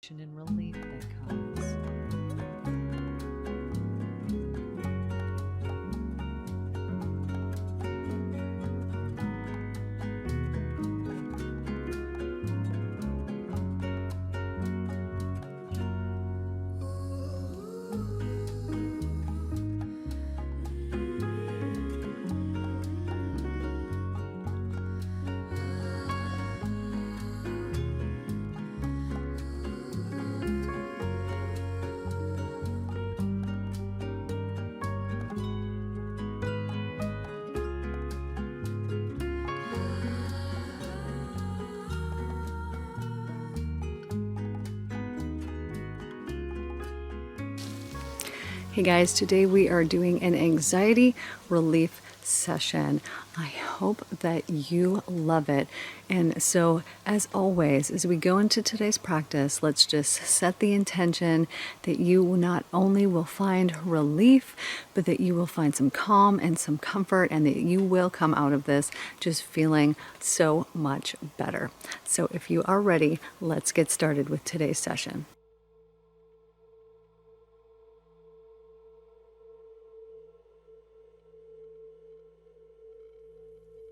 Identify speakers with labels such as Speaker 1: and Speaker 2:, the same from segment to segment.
Speaker 1: and relief that comes. Hey guys, today we are doing an anxiety relief session. I hope that you love it. And so, as always, as we go into today's practice, let's just set the intention that you not only will find relief, but that you will find some calm and some comfort, and that you will come out of this just feeling so much better. So, if you are ready, let's get started with today's session.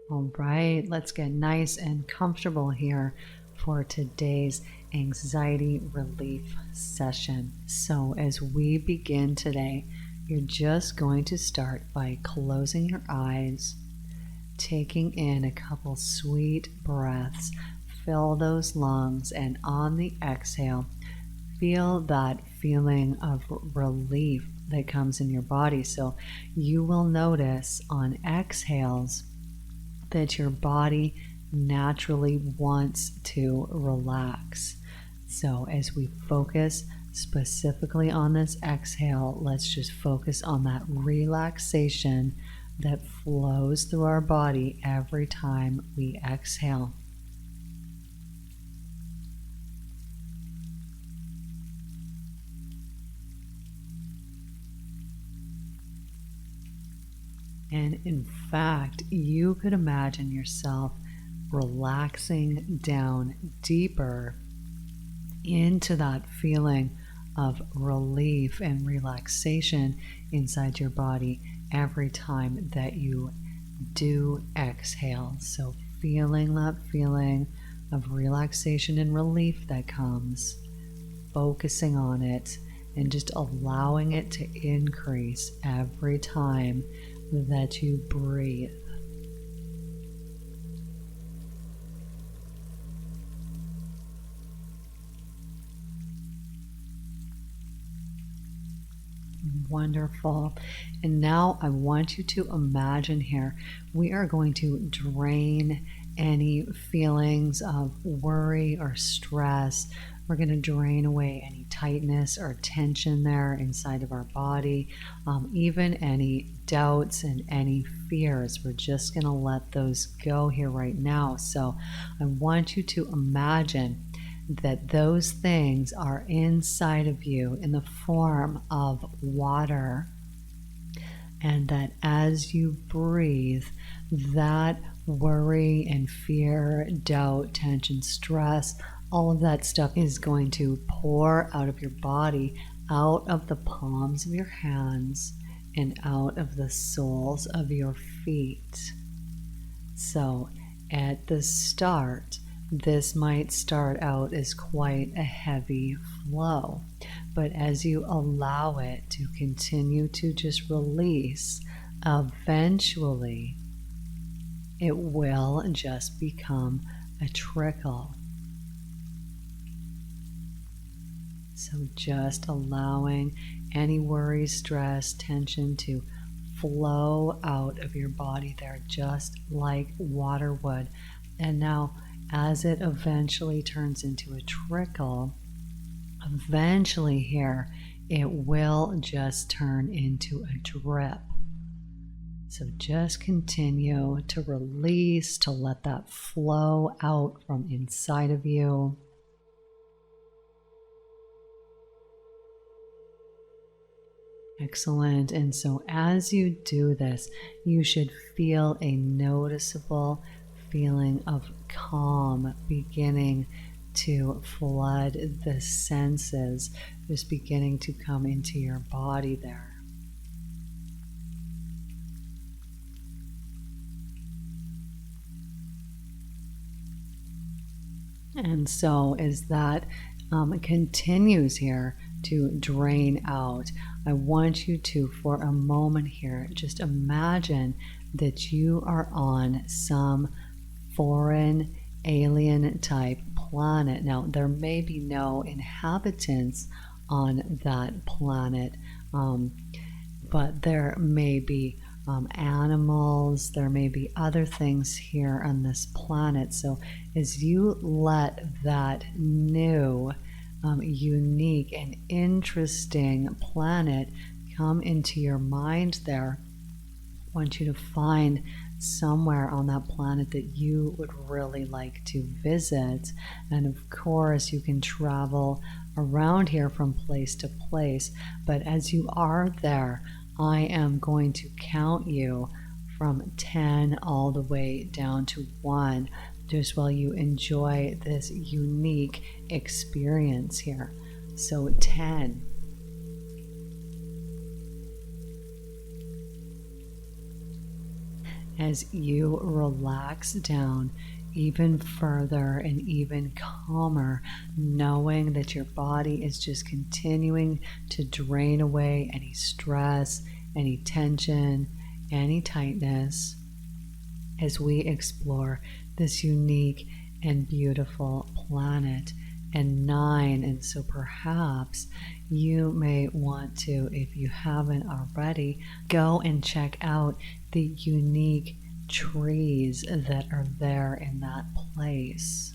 Speaker 1: All right, let's get nice and comfortable here for today's anxiety relief session. So as we begin today, you're just going to start by closing your eyes, taking in a couple sweet breaths, fill those lungs, and on the exhale, feel that feeling of relief that comes in your body. So you will notice on exhales that your body naturally wants to relax. So as we focus specifically on this exhale, let's just focus on that relaxation that flows through our body every time we exhale. And in fact, you could imagine yourself relaxing down deeper into that feeling of relief and relaxation inside your body every time that you do exhale. So feeling that feeling of relaxation and relief that comes, focusing on it, and just allowing it to increase every time that you breathe. Wonderful. And now I want you to imagine here, we are going to drain any feelings of worry or stress. We're going to drain away any tightness or tension there inside of our body, even any doubts and any fears. We're just going to let those go here right now. So I want you to imagine that those things are inside of you in the form of water, and that as you breathe, that worry and fear, doubt, tension, stress, all of that stuff is going to pour out of your body, out of the palms of your hands, and out of the soles of your feet. So at the start, this might start out as quite a heavy flow, but as you allow it to continue to just release, eventually it will just become a trickle. So just allowing any worry, stress, tension to flow out of your body there, just like water would. And now, as it eventually turns into a trickle, eventually here, it will just turn into a drip. So just continue to release, to let that flow out from inside of you. Excellent. And so as you do this, you should feel a noticeable feeling of calm beginning to flood the senses, just beginning to come into your body there. And so as that continues here to drain out, I want you to, for a moment here, just imagine that you are on some foreign alien type planet. Now, there may be no inhabitants on that planet, but there may be animals, there may be other things here on this planet. So as you let that new, unique and interesting planet come into your mind there, I want you to find somewhere on that planet that you would really like to visit. And of course, you can travel around here from place to place. But as you are there, I am going to count you from 10 all the way down to 1, just while you enjoy this unique experience here. So 10. As you relax down even further and even calmer, knowing that your body is just continuing to drain away any stress, any tension, any tightness, as we explore this unique and beautiful planet. And 9, and so perhaps you may want to, if you haven't already, go and check out the unique trees that are there in that place.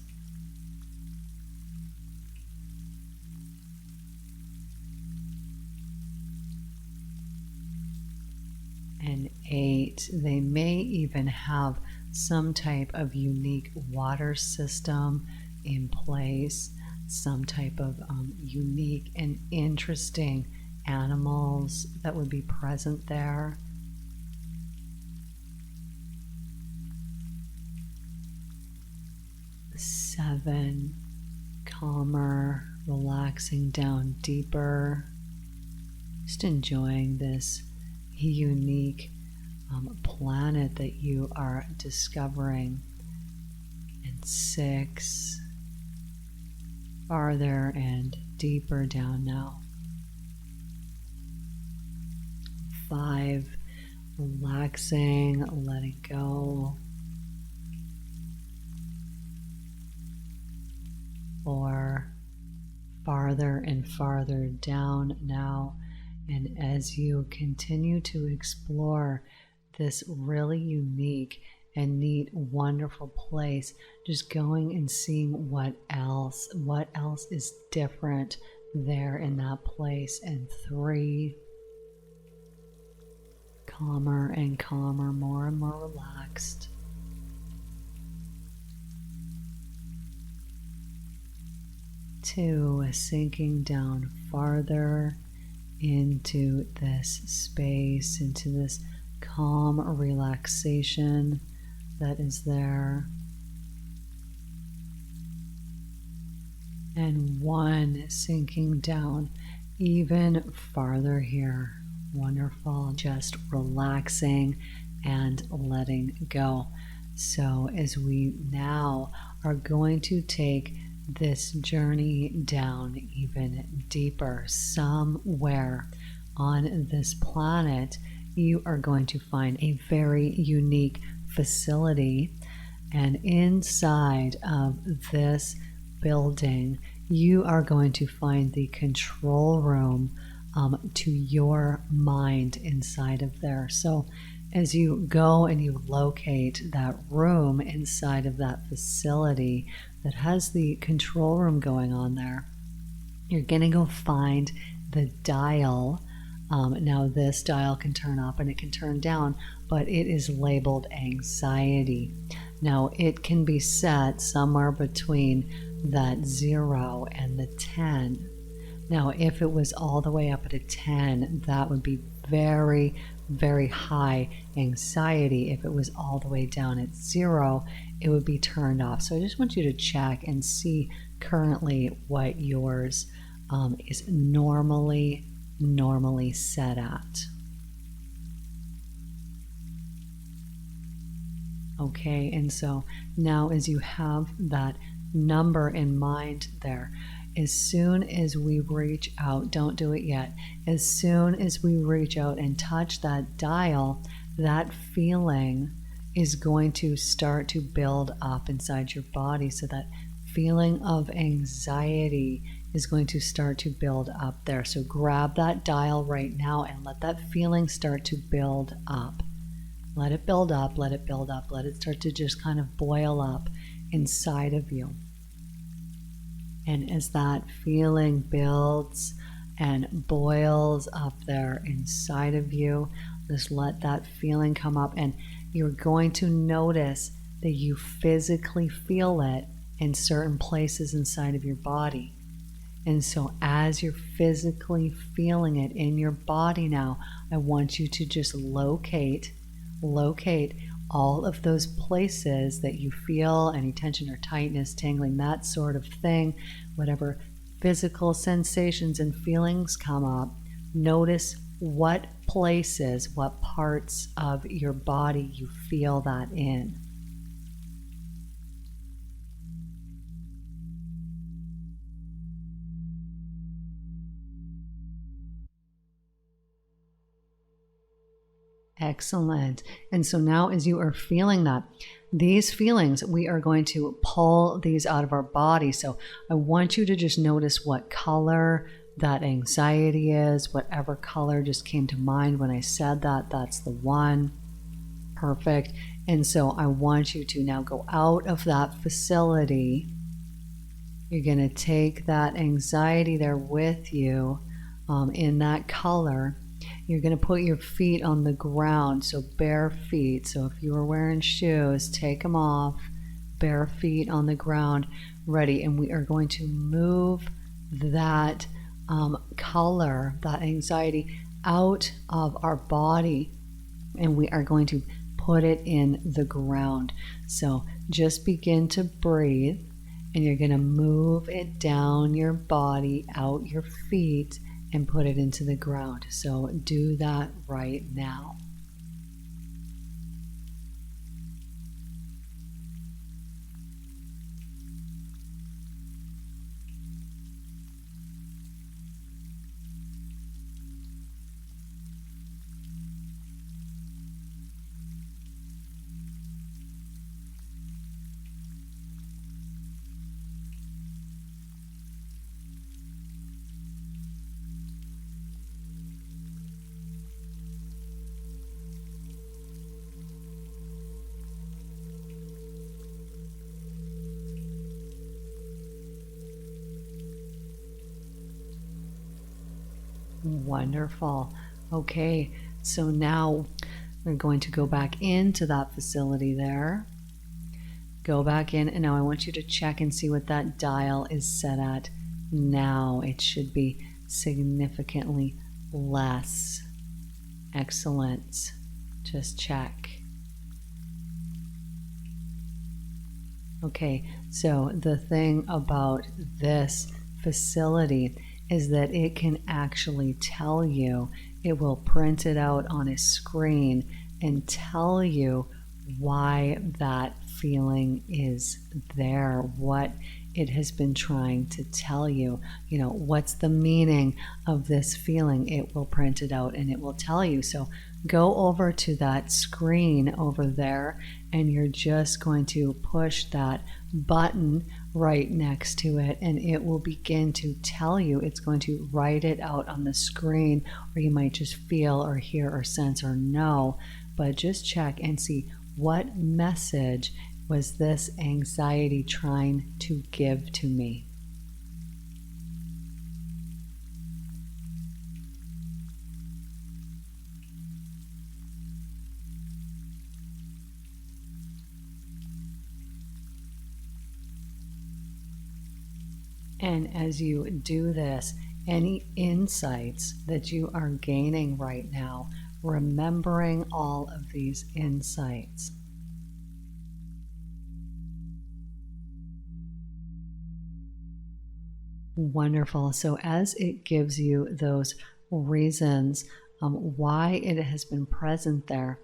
Speaker 1: And 8, they may even have some type of unique water system in place, some type of unique and interesting animals that would be present there. 7, calmer, relaxing down deeper, just enjoying this unique planet that you are discovering. And 6, farther and deeper down now. 5, relaxing, letting go. 4, farther and farther down now. And as you continue to explore this really unique and neat, wonderful place, just going and seeing what else is different there in that place. And 3, calmer and calmer, more and more relaxed. 2, sinking down farther into this space, into this calm relaxation that is there. And 1, sinking down even farther here. Wonderful, just relaxing and letting go. So as we now are going to take this journey down even deeper, somewhere on this planet, you are going to find a very unique facility. And inside of this building, you are going to find the control room to your mind inside of there. So as you go and you locate that room inside of that facility that has the control room going on there, you're going to go find the dial. Now this dial can turn up and it can turn down, but it is labeled anxiety. Now it can be set somewhere between that 0 and the 10. Now if it was all the way up at a 10, that would be very, very high anxiety. If it was all the way down at 0, it would be turned off. So I just want you to check and see currently what yours is normally set at. Okay, and so now as you have that number in mind there, as soon as we reach out, don't do it yet, as soon as we reach out and touch that dial, that feeling is going to start to build up inside your body. So that feeling of anxiety is going to start to build up there. So grab that dial right now and let that feeling start to build up. Let it build up, let it build up, let it start to just kind of boil up inside of you. And as that feeling builds and boils up there inside of you, just let that feeling come up, and you're going to notice that you physically feel it in certain places inside of your body. And so as you're physically feeling it in your body now, I want you to just locate all of those places that you feel any tension or tightness, tingling, that sort of thing. Whatever physical sensations and feelings come up, notice what places, what parts of your body you feel that in. Excellent. And so now as you are feeling that, these feelings, we are going to pull these out of our body. So I want you to just notice what color that anxiety is, whatever color just came to mind when I said that, that's the one. Perfect. And so I want you to now go out of that facility. You're going to take that anxiety there with you in that color. You're going to put your feet on the ground, so bare feet. So if you were wearing shoes, take them off, bare feet on the ground, ready. And we are going to move that color, that anxiety, out of our body, and we are going to put it in the ground. So just begin to breathe, and you're going to move it down your body, out your feet, and put it into the ground. So do that right now. Wonderful. Okay, so now we're going to go back into that facility there. Go back in, and now I want you to check and see what that dial is set at now. It should be significantly less. Excellent. Just check. Okay, so the thing about this facility is that it can actually tell you, it will print it out on a screen and tell you why that feeling is there, what it has been trying to tell you. You know, what's the meaning of this feeling? It will print it out and it will tell you. So go over to that screen over there, and you're just going to push that button right next to it, and it will begin to tell you. It's going to write it out on the screen, or you might just feel or hear or sense or know, but just check and see, what message was this anxiety trying to give to me? And as you do this, any insights that you are gaining right now, remembering all of these insights, Wonderful. So as it gives you those reasons why it has been present there,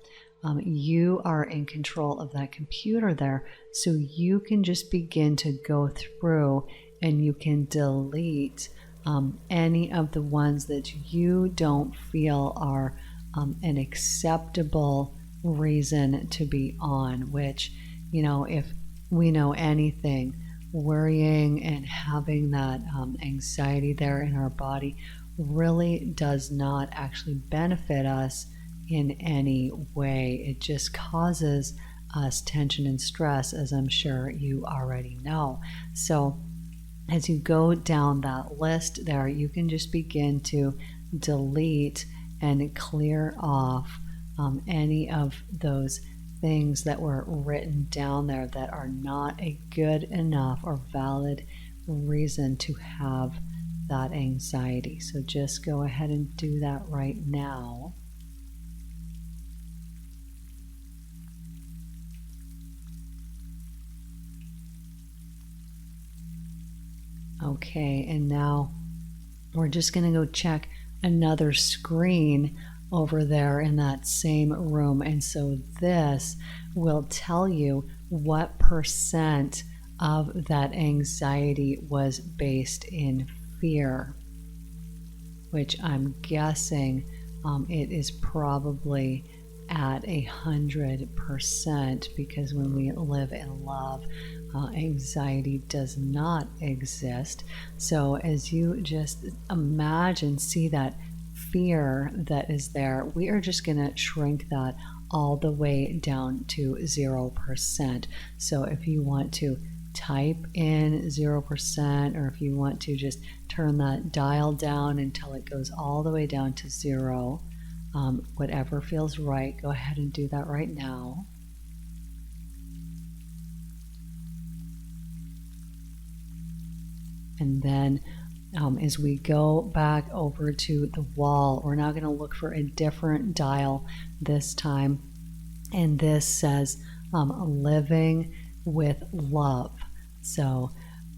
Speaker 1: you are in control of that computer there. So you can just begin to go through and you can delete any of the ones that you don't feel are an acceptable reason to be on, which, if we know anything, worrying and having that anxiety there in our body really does not actually benefit us in any way. It just causes us tension and stress, as I'm sure you already know. So as you go down that list there, you can just begin to delete and clear off any of those things that were written down there that are not a good enough or valid reason to have that anxiety. So just go ahead and do that right now. Okay, and now we're just going to go check another screen over there in that same room. And so this will tell you what percent of that anxiety was based in fear, which I'm guessing it is probably at 100%, because when we live in love, anxiety does not exist. So as you just imagine, see that fear that is there, we are just going to shrink that all the way down to 0%. So if you want to type in 0%, or if you want to just turn that dial down until it goes all the way down to 0, whatever feels right, go ahead and do that right now. And then as we go back over to the wall, we're now going to look for a different dial this time. And this says living with love. So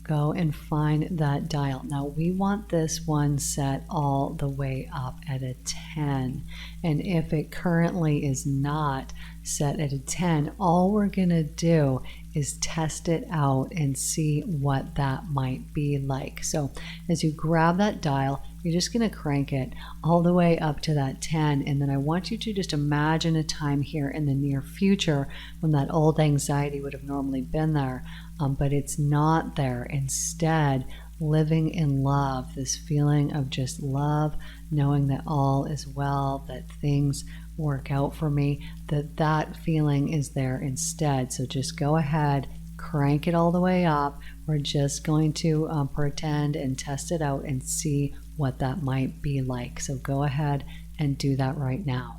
Speaker 1: go and find that dial. Now we want this one set all the way up at a 10. And if it currently is not set at a 10, all we're going to do is test it out and see what that might be like. So as you grab that dial, you're just going to crank it all the way up to that 10. And then I want you to just imagine a time here in the near future when that old anxiety would have normally been there, but it's not there. Instead, living in love, this feeling of just love, knowing that all is well, that things work out for me, that feeling is there instead. So just go ahead, crank it all the way up. We're just going to pretend and test it out and see what that might be like. So go ahead and do that right now.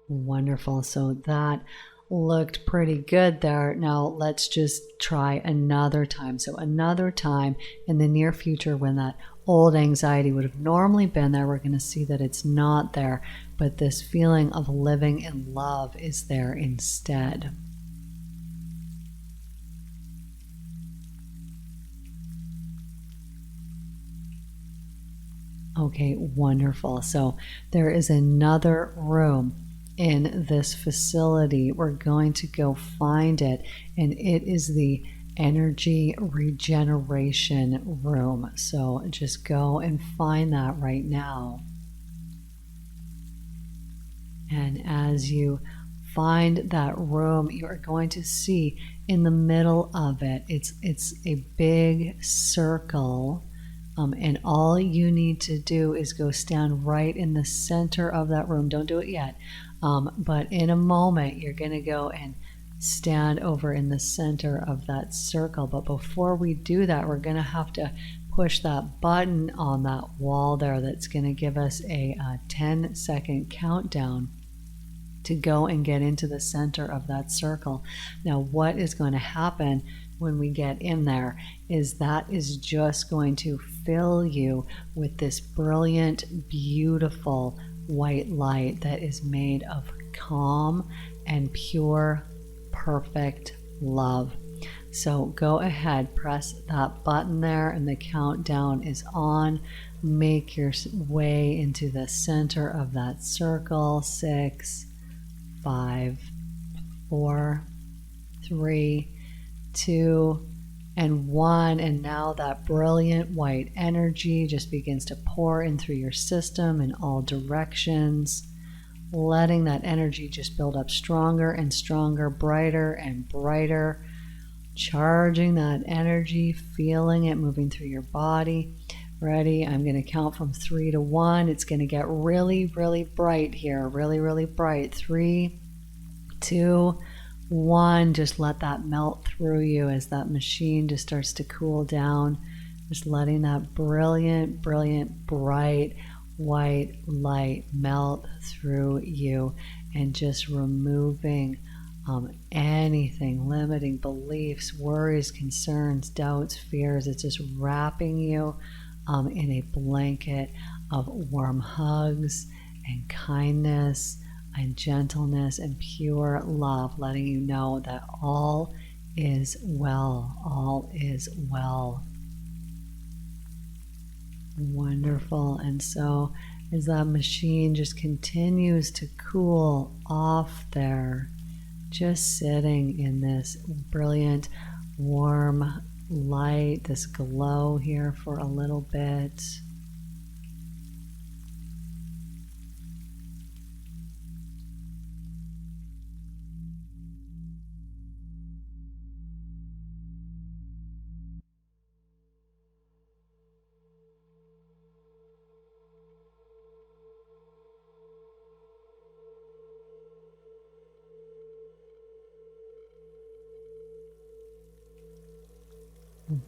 Speaker 1: Wonderful. So that looked pretty good there. Now let's just try another time. So another time in the near future when that old anxiety would have normally been there, we're going to see that it's not there, but this feeling of living in love is there instead. Okay, wonderful. So there is another room in this facility. We're going to go find it, and it is the energy regeneration room. So just go and find that right now. And as you find that room, you are going to see in the middle of it, it's a big circle. And all you need to do is go stand right in the center of that room. Don't do it yet. But in a moment, you're going to go and stand over in the center of that circle. But before we do that, we're going to have to push that button on that wall there that's going to give us a 10-second countdown to go and get into the center of that circle. Now, what is going to happen when we get in there is that is just going to fill you with this brilliant, beautiful white light that is made of calm and pure, perfect love. So go ahead, press that button there, and the countdown is on. Make your way into the center of that circle. 6, 5, 4, 3, 2, and 1. And now that brilliant white energy just begins to pour in through your system in all directions, letting that energy just build up stronger and stronger, brighter and brighter, charging that energy, feeling it moving through your body. Ready? I'm going to count from 3 to 1. It's going to get really, really bright here. Really, really bright. 3, 2, 1. Just let that melt through you as that machine just starts to cool down. Just letting that brilliant, brilliant, bright white light melt through you and just removing anything, limiting beliefs, worries, concerns, doubts, fears. It's just wrapping you in a blanket of warm hugs and kindness and gentleness and pure love, letting you know that all is well. All is well. Wonderful. And so as that machine just continues to cool off there, just sitting in this brilliant, warm light, this glow here for a little bit.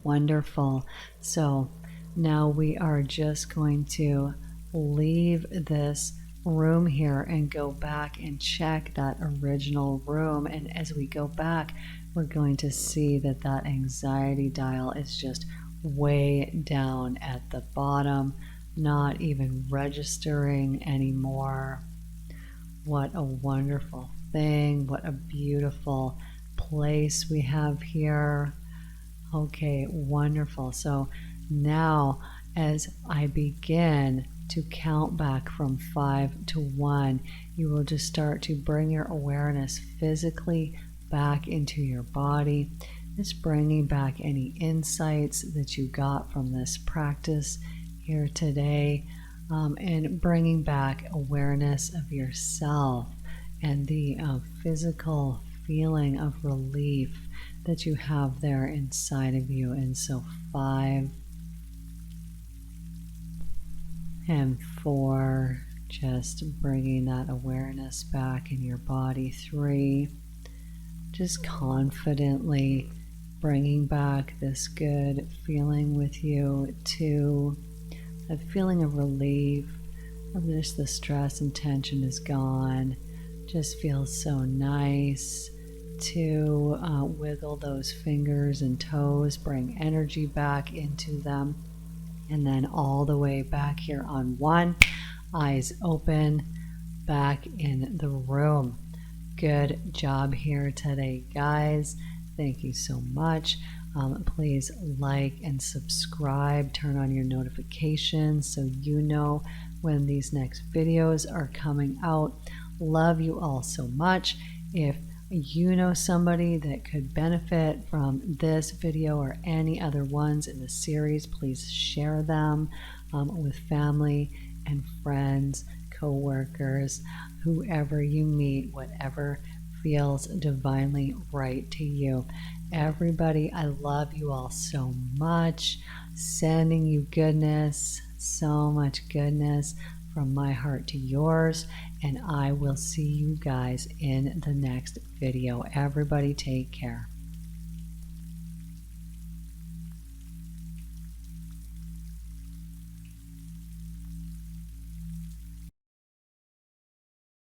Speaker 1: Wonderful. So now we are just going to leave this room here and go back and check that original room. And as we go back, we're going to see that that anxiety dial is just way down at the bottom, not even registering anymore. What a wonderful thing. What a beautiful place we have here. Okay, wonderful. So now as I begin to count back from 5 to 1, you will just start to bring your awareness physically back into your body. Just bringing back any insights that you got from this practice here today, and bringing back awareness of yourself and the physical feeling of relief that you have there inside of you. And so 5 and 4, just bringing that awareness back in your body. 3, just confidently bringing back this good feeling with you. 2, that feeling of relief, of just the stress and tension is gone. Just feels so nice to wiggle those fingers and toes, bring energy back into them. And then all the way back here on 1, eyes open, back in the room. Good job here today, guys. Thank you so much. Please like and subscribe, turn on your notifications so you know when these next videos are coming out. Love you all so much. If you know somebody that could benefit from this video or any other ones in the series, please share them with family and friends, co-workers, whoever you meet, whatever feels divinely right to you. Everybody, I love you all so much. Sending you goodness, so much goodness from my heart to yours. And I will see you guys in the next video. Everybody take care.